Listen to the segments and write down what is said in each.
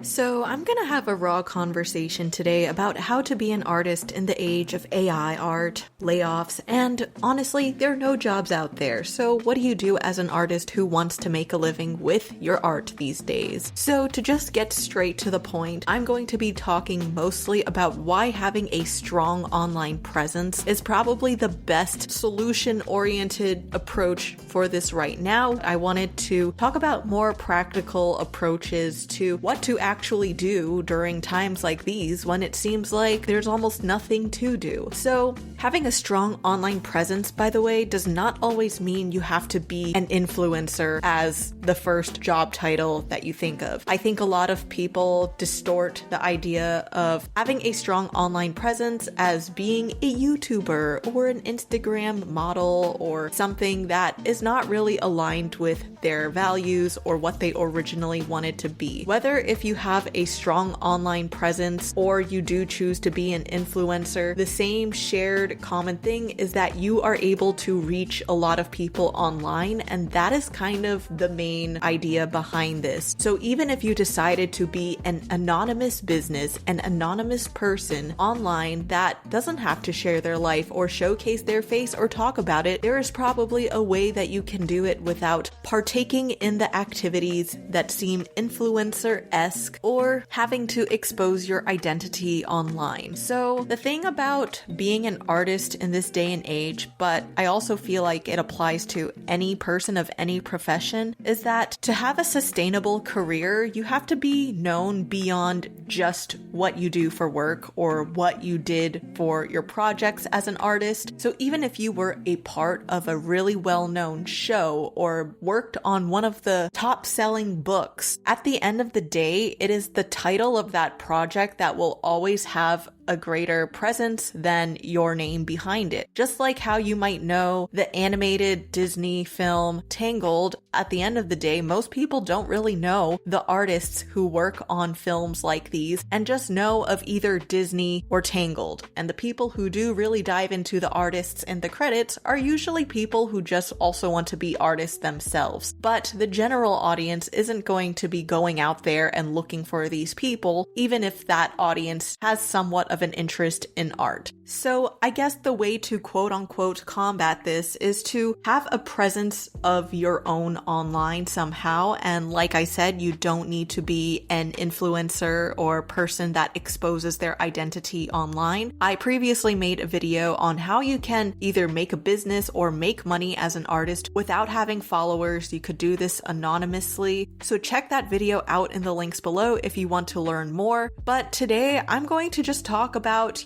So I'm gonna have a raw conversation today about how to be an artist in the age of AI art, layoffs, and honestly, there are no jobs out there. So what do you do as an artist who wants to make a living with your art these days? So to just get straight to the point, I'm going to be talking mostly about why having a strong online presence is probably the best solution-oriented approach for this right now. I wanted to talk about more practical approaches to what to actually do during times like these when it seems like there's almost nothing to do. So having a strong online presence, by the way, does not always mean you have to be an influencer as the first job title that you think of. I think a lot of people distort the idea of having a strong online presence as being a YouTuber or an Instagram model or something that is not really aligned with their values or what they originally wanted to be. Whether if you have a strong online presence or you do choose to be an influencer, the same shared common thing is that you are able to reach a lot of people online, and that is kind of the main idea behind this. So even if you decided to be an anonymous business, an anonymous person online that doesn't have to share their life or showcase their face or talk about it, there is probably a way that you can do it without partaking in the activities that seem influencer-esque or having to expose your identity online. So the thing about being an artist in this day and age, but I also feel like it applies to any person of any profession, is that to have a sustainable career, you have to be known beyond just what you do for work or what you did for your projects as an artist. So even if you were a part of a really well-known show or worked on one of the top-selling books, at the end of the day, it is the title of that project that will always have a greater presence than your name behind it. Just like how you might know the animated Disney film Tangled, at the end of the day, most people don't really know the artists who work on films like these and just know of either Disney or Tangled. And the people who do really dive into the artists and the credits are usually people who just also want to be artists themselves. But the general audience isn't going to be going out there and looking for these people, even if that audience has somewhat of an interest in art. So I guess the way to quote unquote combat this is to have a presence of your own online somehow. And like I said, you don't need to be an influencer or person that exposes their identity online. I previously made a video on how you can either make a business or make money as an artist without having followers. You could do this anonymously. So check that video out in the links below if you want to learn more. But today I'm going to just talk about,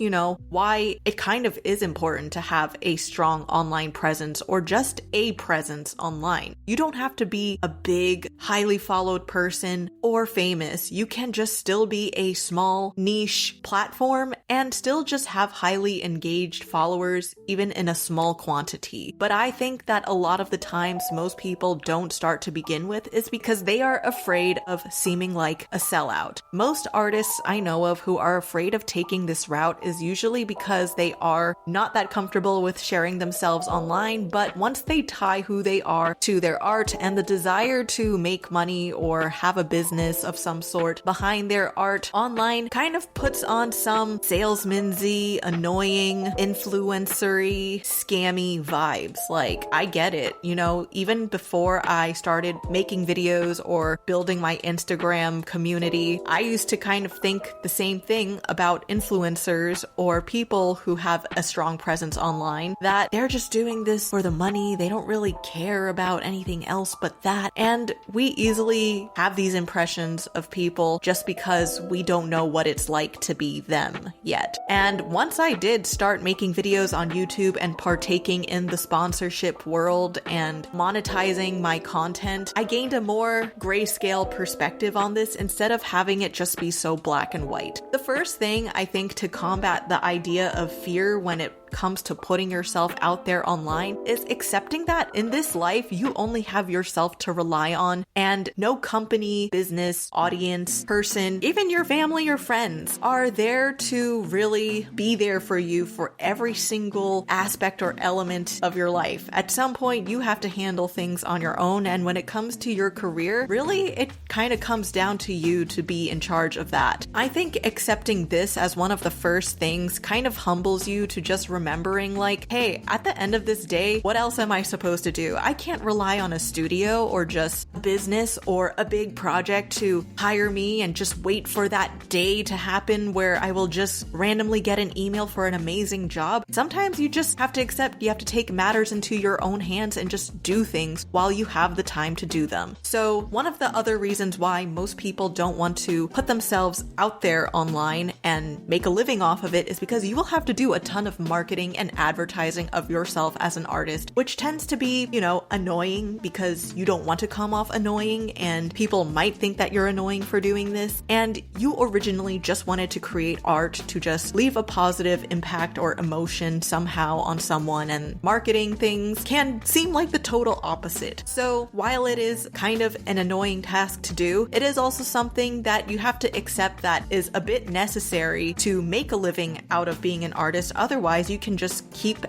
why it kind of is important to have a strong online presence or just a presence online. You don't have to be a big, highly followed person or famous. You can just still be a small niche platform and still just have highly engaged followers, even in a small quantity. But I think that a lot of the times most people don't start to begin with is because they are afraid of seeming like a sellout. Most artists I know of who are afraid of taking this route is usually because they are not that comfortable with sharing themselves online, but once they tie who they are to their art and the desire to make money or have a business of some sort behind their art, online kind of puts on some salesman-y, annoying, influencer-y, scammy vibes. Like, I get it, even before I started making videos or building my Instagram community, I used to kind of think the same thing about influencers or people who have a strong presence online, that they're just doing this for the money. They don't really care about anything else but that. And we easily have these impressions of people just because we don't know what it's like to be them yet. And once I did start making videos on YouTube and partaking in the sponsorship world and monetizing my content, I gained a more grayscale perspective on this instead of having it just be so black and white. The first thing I think to combat the idea of fear when it comes to putting yourself out there online is accepting that in this life, you only have yourself to rely on, and no company, business, audience, person, even your family or friends are there to really be there for you for every single aspect or element of your life. At some point, you have to handle things on your own, and when it comes to your career, really, it kind of comes down to you to be in charge of that. I think accepting this as one of the first things kind of humbles you to just remembering like, hey, at the end of this day, what else am I supposed to do? I can't rely on a studio or just a business or a big project to hire me and just wait for that day to happen where I will just randomly get an email for an amazing job. Sometimes you just have to accept you have to take matters into your own hands and just do things while you have the time to do them. So one of the other reasons why most people don't want to put themselves out there online and make a living off of it is because you will have to do a ton of marketing and advertising of yourself as an artist, which tends to be, annoying because you don't want to come off annoying and people might think that you're annoying for doing this. And you originally just wanted to create art to just leave a positive impact or emotion somehow on someone, and marketing things can seem like the total opposite. So while it is kind of an annoying task to do, it is also something that you have to accept that is a bit necessary to make a living out of being an artist. Otherwise you can just keep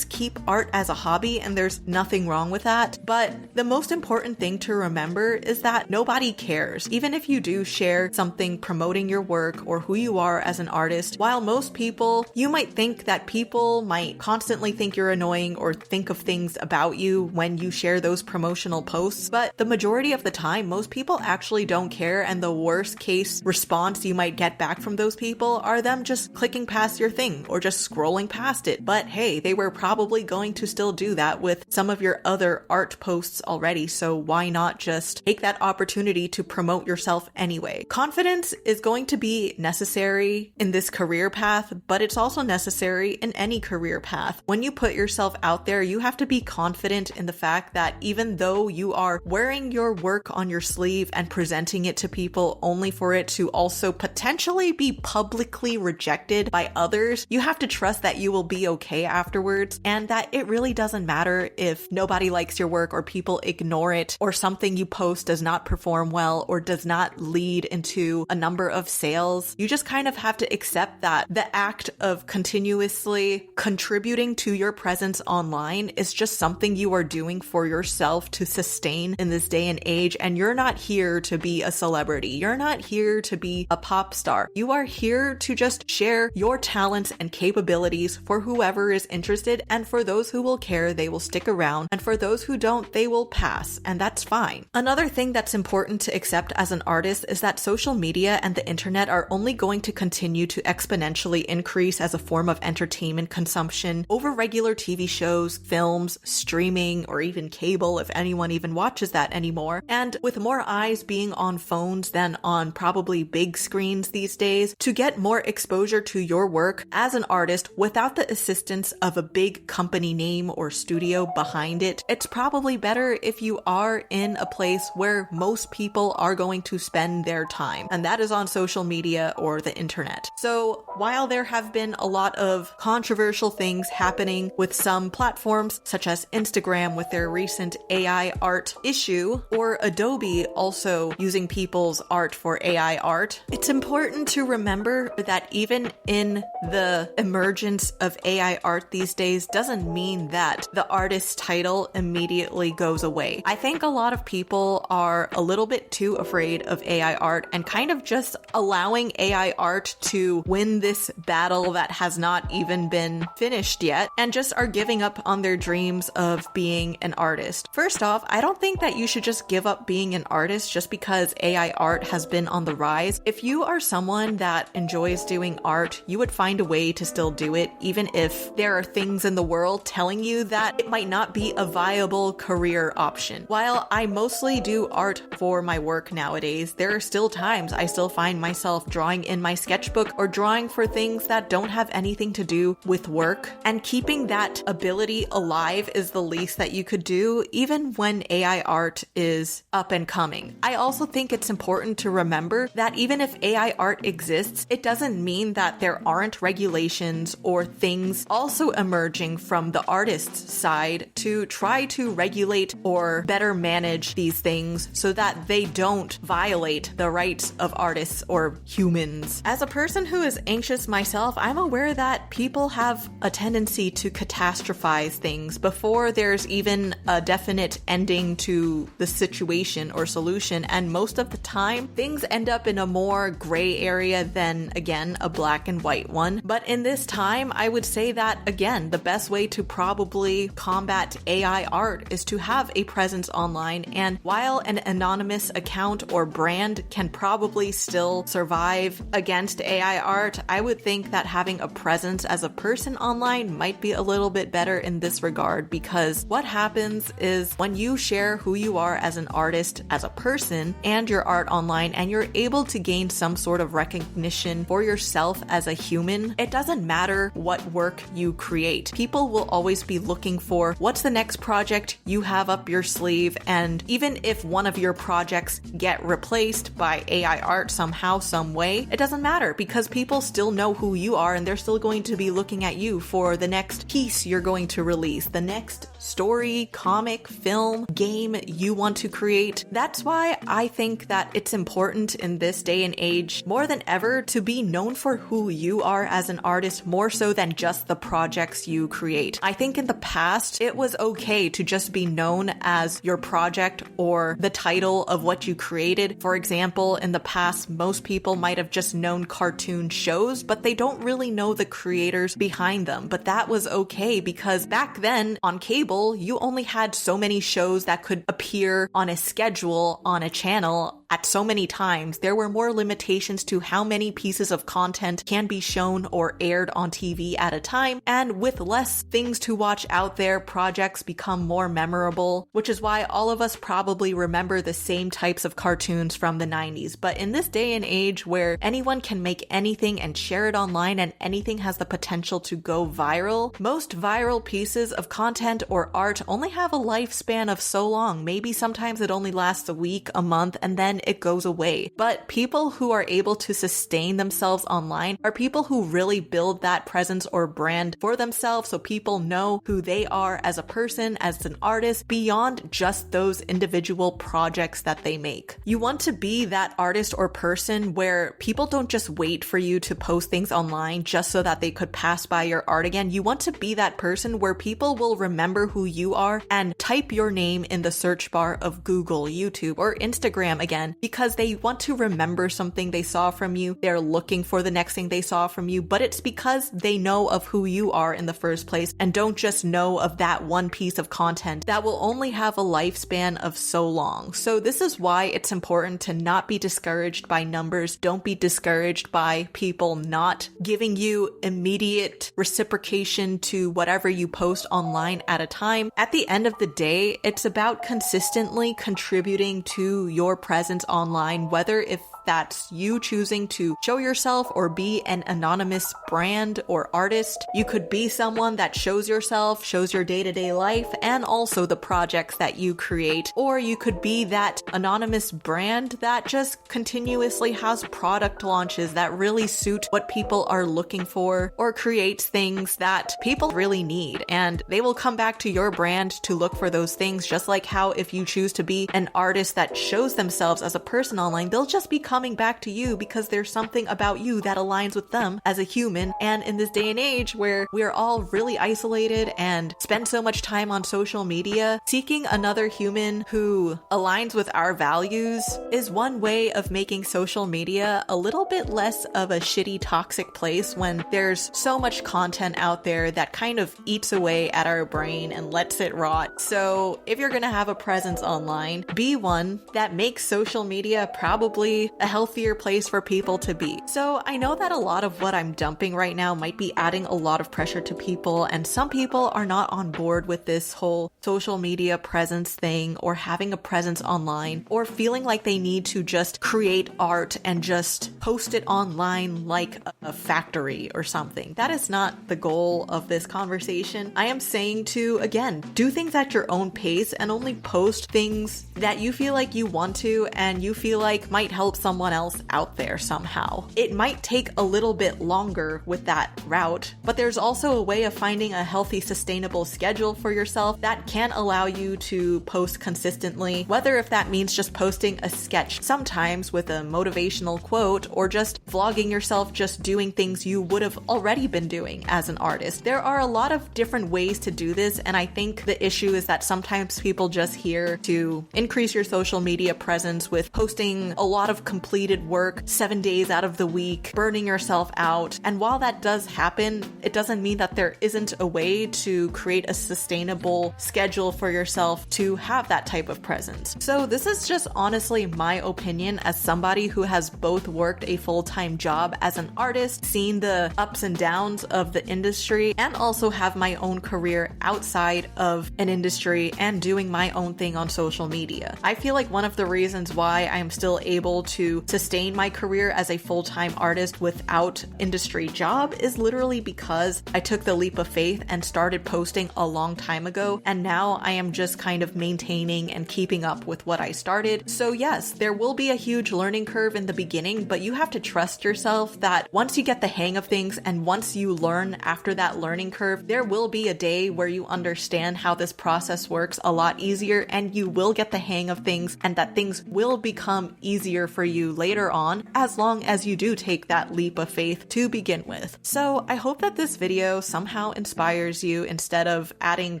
art as a hobby, and there's nothing wrong with that. But the most important thing to remember is that nobody cares. Even if you do share something promoting your work or who you are as an artist, while most people, you might think that people might constantly think you're annoying or think of things about you when you share those promotional posts, but the majority of the time, most people actually don't care, and the worst case response you might get back from those people are them just clicking past your thing or just scrolling past it. But hey, they were probably going to still do that with some of your other art posts already, so why not just take that opportunity to promote yourself anyway? Confidence is going to be necessary in this career path, but it's also necessary in any career path. When you put yourself out there, you have to be confident in the fact that even though you are wearing your work on your sleeve and presenting it to people only for it to also potentially be publicly rejected by others, you have to trust that you will be okay afterwards, and that it really doesn't matter if nobody likes your work or people ignore it, or something you post does not perform well or does not lead into a number of sales. You just kind of have to accept that the act of continuously contributing to your presence online is just something you are doing for yourself to sustain in this day and age, and you're not here to be a celebrity. You're not here to be a pop star. You are here to just share your talents and capabilities for whoever is interested, and for those who will care, they will stick around, and for those who don't, they will pass, and that's fine. Another thing that's important to accept as an artist is that social media and the internet are only going to continue to exponentially increase as a form of entertainment consumption over regular TV shows, films, streaming, or even cable if anyone even watches that anymore. And with more eyes being on phones than on probably big screens these days, to get more exposure to your work as an artist without the assistance of a big company name or studio behind it, it's probably better if you are in a place where most people are going to spend their time, and that is on social media or the internet. So while there have been a lot of controversial things happening with some platforms such as Instagram with their recent AI art issue, or Adobe also using people's art for AI art, it's important to remember that even in the emergence of AI art these days doesn't mean that the artist's title immediately goes away. I think a lot of people are a little bit too afraid of AI art and kind of just allowing AI art to win this battle that has not even been finished yet, and just are giving up on their dreams of being an artist. First off, I don't think that you should just give up being an artist just because AI art has been on the rise. If you are someone that enjoys doing art, you would find a way to still do it, even if there are things in the world telling you that it might not be a viable career option. While I mostly do art for my work nowadays, there are still times I still find myself drawing in my sketchbook or drawing for things that don't have anything to do with work, and keeping that ability alive is the least that you could do, even when AI art is up and coming. I also think it's important to remember that even if AI art exists, it doesn't mean that there aren't regulations trends or things also emerging from the artist's side to try to regulate or better manage these things so that they don't violate the rights of artists or humans. As a person who is anxious myself, I'm aware that people have a tendency to catastrophize things before there's even a definite ending to the situation or solution, and most of the time things end up in a more gray area than, again, a black and white one. But in this time, I would say that, again, the best way to probably combat AI art is to have a presence online, and while an anonymous account or brand can probably still survive against AI art, I would think that having a presence as a person online might be a little bit better in this regard, because what happens is when you share who you are as an artist, as a person, and your art online, and you're able to gain some sort of recognition for yourself as a human, it doesn't matter what work you create. People will always be looking for what's the next project you have up your sleeve, and even if one of your projects get replaced by AI art somehow, some way, it doesn't matter, because people still know who you are and they're still going to be looking at you for the next piece you're going to release, the next story, comic, film, game you want to create. That's why I think that it's important in this day and age more than ever to be known for who you are as an artist, more so than just the projects you create. I think in the past, it was okay to just be known as your project or the title of what you created. For example, in the past, most people might have just known cartoon shows, but they don't really know the creators behind them. But that was okay, because back then on cable, you only had so many shows that could appear on a schedule on a channel at so many times. There were more limitations to how many pieces of content can be shown or aired on TV at a time, and with less things to watch out there, projects become more memorable, which is why all of us probably remember the same types of cartoons from the 90s. But in this day and age where anyone can make anything and share it online and anything has the potential to go viral, most viral pieces of content or art only have a lifespan of so long. Maybe sometimes it only lasts a week, a month, and then it goes away. But people who are able to sustain themselves online are people who really build that presence or brand for themselves, so people know who they are as a person, as an artist, beyond just those individual projects that they make. You want to be that artist or person where people don't just wait for you to post things online just so that they could pass by your art again. You want to be that person where people will remember who you are and type your name in the search bar of Google, YouTube, or Instagram again, because they want to remember something they saw from you. They're looking for the next thing they saw from you, but it's because they know of who you are in the first place and don't just know of that one piece of content that will only have a lifespan of so long. So this is why it's important to not be discouraged by numbers. Don't be discouraged by people not giving you immediate reciprocation to whatever you post online at a time. At the end of the day, it's about consistently contributing to your presence online, whether if that's you choosing to show yourself or be an anonymous brand or artist. You could be someone that shows yourself, shows your day-to-day life, and also the projects that you create. Or you could be that anonymous brand that just continuously has product launches that really suit what people are looking for, or creates things that people really need. And they will come back to your brand to look for those things, just like how if you choose to be an artist that shows themselves as a person online, they'll just be coming back to you because there's something about you that aligns with them as a human. And in this day and age where we're all really isolated and spend so much time on social media, seeking another human who aligns with our values is one way of making social media a little bit less of a shitty, toxic place when there's so much content out there that kind of eats away at our brain and lets it rot. So if you're gonna have a presence online, be one that makes social media probably a healthier place for people to be. So I know that a lot of what I'm dumping right now might be adding a lot of pressure to people, and some people are not on board with this whole social media presence thing, or having a presence online, or feeling like they need to just create art and just post it online like a factory or something. That is not the goal of this conversation. I am saying to, again, do things at your own pace and only post things that you feel like you want to and you feel like might help someone someone else out there somehow. It might take a little bit longer with that route, but there's also a way of finding a healthy, sustainable schedule for yourself that can allow you to post consistently, whether if that means just posting a sketch sometimes with a motivational quote or just vlogging yourself just doing things you would have already been doing as an artist. There are a lot of different ways to do this, and I think the issue is that sometimes people just hear to increase your social media presence with posting a lot of completed work 7 days out of the week, burning yourself out. And while that does happen, it doesn't mean that there isn't a way to create a sustainable schedule for yourself to have that type of presence. So this is just honestly my opinion as somebody who has both worked a full-time job as an artist, seen the ups and downs of the industry, and also have my own career outside of an industry and doing my own thing on social media. I feel like one of the reasons why I am still able to sustain my career as a full-time artist without industry job is literally because I took the leap of faith and started posting a long time ago, and now I am just kind of maintaining and keeping up with what I started. So yes, there will be a huge learning curve in the beginning, but you have to trust yourself that once you get the hang of things and once you learn after that learning curve, there will be a day where you understand how this process works a lot easier and you will get the hang of things, and that things will become easier for you later on as long as you do take that leap of faith to begin with. So I hope that this video somehow inspires you instead of adding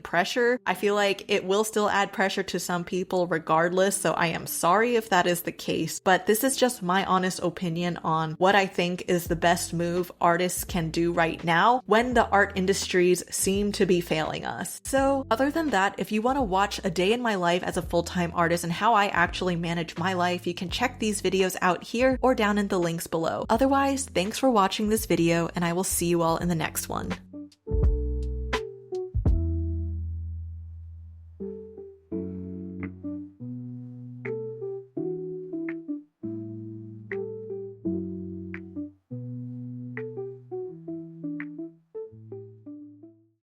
pressure. I feel like it will still add pressure to some people regardless, so I am sorry if that is the case, but this is just my honest opinion on what I think is the best move artists can do right now when the art industries seem to be failing us. So other than that, if you want to watch a day in my life as a full-time artist and how I actually manage my life, you can check these videos out here or down in the links below. Otherwise, thanks for watching this video, and I will see you all in the next one.